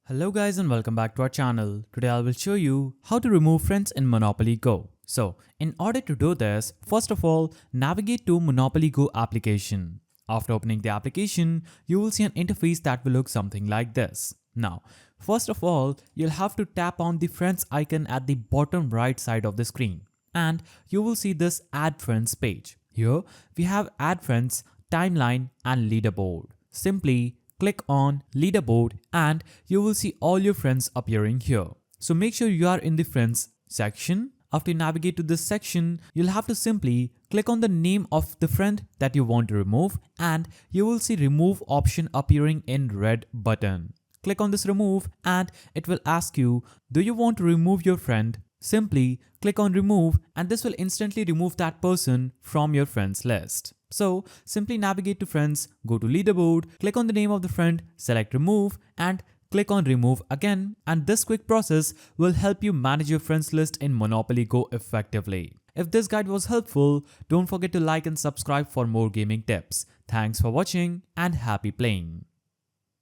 Hello guys and welcome back to our channel. Today I will show you how to remove friends in Monopoly Go. So in order to do this, first of all, navigate to Monopoly Go application. After opening the application, you will see an interface that will look something like this. Now, first of all, you'll have to tap on the friends icon at the bottom right side of the screen and you will see this add friends page. Here we have add friends, timeline and leaderboard. Simply click on leaderboard and you will see all your friends appearing here. So make sure you are in the friends section. After you navigate to this section, you'll have to simply click on the name of the friend that you want to remove and you will see remove option appearing in red button. Click on this remove and it will ask you, do you want to remove your friend? Simply click on remove and this will instantly remove that person from your friends list. So simply navigate to friends, go to leaderboard, click on the name of the friend, select remove and click on remove again, and this quick process will help you manage your friends list in Monopoly Go effectively. If this guide was helpful, don't forget to like and subscribe for more gaming tips. Thanks for watching and happy playing.